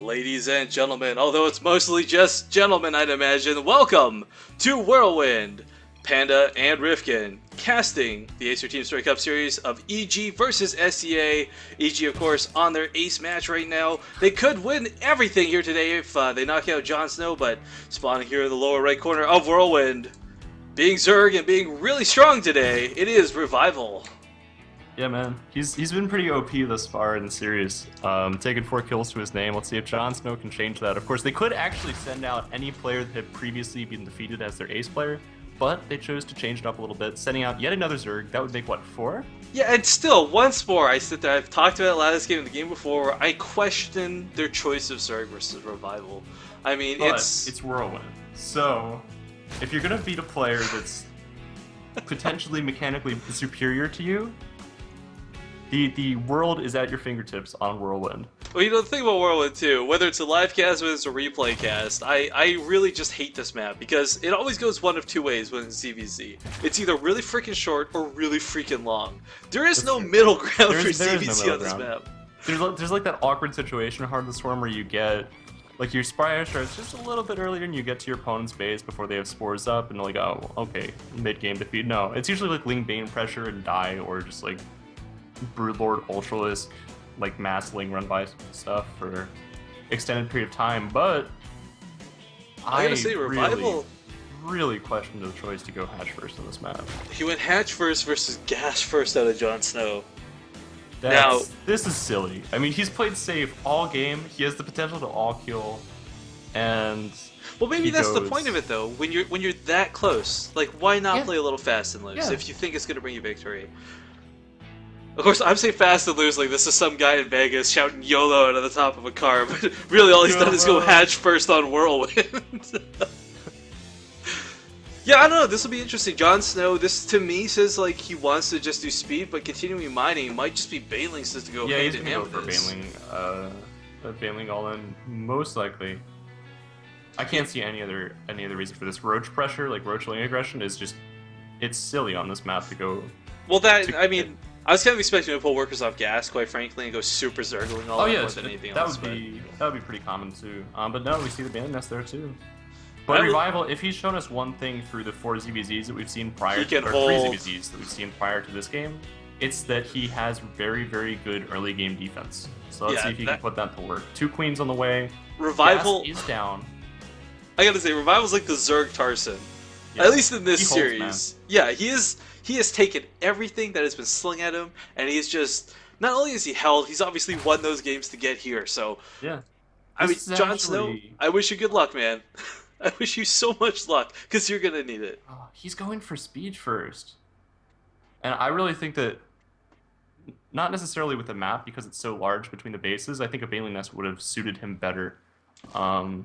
Ladies and gentlemen, although it's mostly just gentlemen, I'd imagine, welcome to Whirlwind, Panda and Rifkin, casting the Acer Teamstory Cup series of EG versus SCA. EG, of course, on their ace match right now. They could win everything here today if they knock out JonSnow, but spawning here in the lower right corner of Whirlwind, being Zerg and being really strong today, it is Revival. Yeah, man. He's been pretty OP thus far in the series. Taking 4 kills to his name. Let's see if JonSnow can change that. Of course, they could actually send out any player that had previously been defeated as their ace player, but they chose to change it up a little bit, sending out yet another Zerg. That would make, what, 4? Yeah, and still, once more, I've talked about it last game and the game before, I question their choice of Zerg versus Revival. I mean, but it's Whirlwind. So, if you're going to beat a player that's potentially mechanically superior to you, the world is at your fingertips on Whirlwind. Well, you know, the thing about Whirlwind too, whether it's a live cast, whether it's a replay cast, I really just hate this map because it always goes one of two ways when it's ZVZ. It's either really freaking short or really freaking long. There is no middle ground for ZVZ on this map. There's like that awkward situation in Heart of the Swarm where you get, like, your Spire starts just a little bit earlier and you get to your opponent's base before they have spores up and like, oh, okay, mid-game defeat. No, it's usually like Ling Bane pressure and die, or just like Broodlord Ultralisk, like mass Ling run by stuff for extended period of time, but I gotta say, Revival really questioned the choice to go hatch first on this map. He went hatch first versus gas first out of JonSnow. Now, this is silly. I mean, he's played safe all game. He has the potential to all kill, and well, maybe that's the point of it, though. When you're that close, like, why not play a little fast and loose if you think it's gonna bring you victory? Of course, I'm saying fast and loose like this is some guy in Vegas shouting YOLO out of the top of a car, but really all he's done is go hatch first on Whirlwind. Yeah, I don't know, this will be interesting. JonSnow, this to me says like he wants to just do speed, but continuing mining might just be Banelings just to go hand in hand with this. Baneling all in, most likely. I can't see any other reason for this. Roach pressure, like Roach Ling aggression, is just, it's silly on this map to go. Well, I mean, I was kind of expecting to pull workers off gas, quite frankly, and go super Zergling all out more than anything else. That would be pretty common too. But no, we see the Baneling nest there too. But Revival, if he's shown us one thing through the 4 ZVZs that we've seen prior to, or 3 ZVZs that we've seen prior to this game, it's that he has very, very good early game defense. So let's see if he can put that to work. 2 queens on the way. Revival is down. I gotta say, Revival's like the Zerg Tarson. Yeah. At least in this series. Yeah, he has taken everything that has been slung at him, and he's just, not only is he held, he's obviously won those games to get here, so... Yeah. I mean, JonSnow, I wish you good luck, man. I wish you so much luck, because you're gonna need it. Oh, he's going for speed first. And I really think that, not necessarily with the map, because it's so large between the bases, I think a Baneling Nest would have suited him better. Well,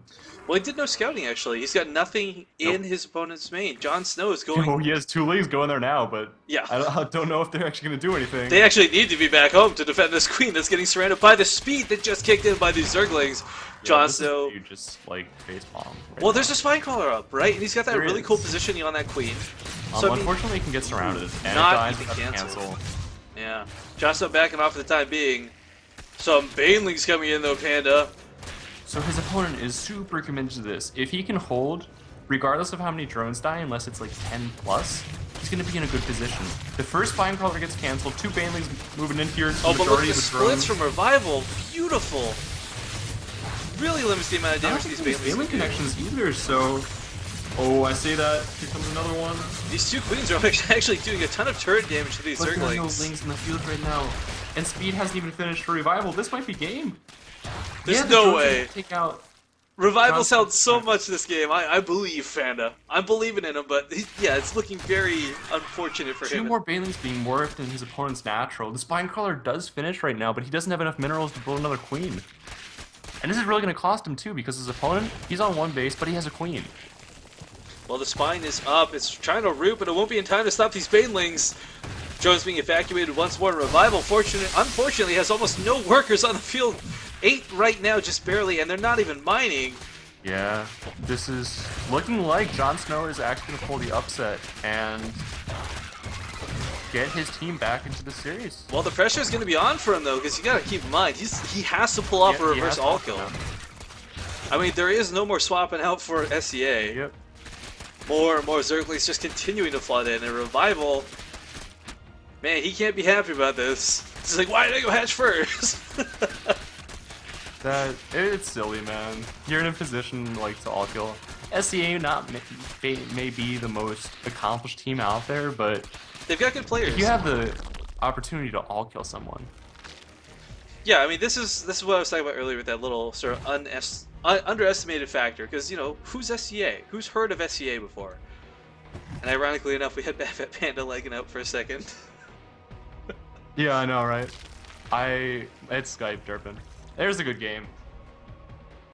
he did no scouting, actually. He's got nothing in his opponent's main. JonSnow is going... Oh, he has 2 Lings going there now, but yeah. I don't know if they're actually going to do anything. They actually need to be back home to defend this queen that's getting surrounded by the speed that just kicked in by these Zerglings. JonSnow... You just, like, facepalm. Well, there's a Spinecrawler up, right? And he's got that really cool positioning on that queen. So, unfortunately, he can get surrounded. And not even cancel. Yeah. JonSnow backing off for the time being. Some Banelings coming in, though, Panda. So his opponent is super committed to this. If he can hold, regardless of how many drones die, unless it's like 10 plus, he's going to be in a good position. The first Spinecrawler gets canceled, 2 Banelings moving in here. Oh, but look at the splits from Revival. Beautiful. Really limits the amount of damage these Banelings connections either, so... Oh, I see that. Here comes another one. These 2 queens are actually doing a ton of turret damage to these Zerglings. There are no Lings in the field right now. And speed hasn't even finished for Revival. This might be game. There's no way. Take out Revival's held so much this game. I believe, Fanda. I'm believing in him, but yeah, it's looking very unfortunate for him. 2 more Banelings being morphed in his opponent's natural. The Spinecrawler does finish right now, but he doesn't have enough minerals to build another queen. And this is really going to cost him too, because his opponent, he's on 1 base, but he has a queen. Well, the spine is up. It's trying to root, but it won't be in time to stop these Banelings. Jones being evacuated once more. Revival, unfortunately, has almost no workers on the field. 8 right now, just barely, and they're not even mining. Yeah, this is looking like JonSnow is actually going to pull the upset and get his team back into the series. Well, the pressure is going to be on for him, though, because you got to keep in mind, he has to pull off a reverse all kill. I mean, there is no more swapping out for SCA. Yep. More and more Zerglings just continuing to flood in. And Revival, man, he can't be happy about this. He's like, why did I go hatch first? It's silly, man. You're in a position like to all kill. SCA may be the most accomplished team out there, but They've got good players. if you have the opportunity to all kill someone. Yeah, I mean, this is what I was talking about earlier with that little sort of underestimated factor. Because, you know, who's SCA? Who's heard of SCA before? And ironically enough, we had Bad Panda legging out for a second. Yeah, I know, right? It's Skype derping. There's a good game.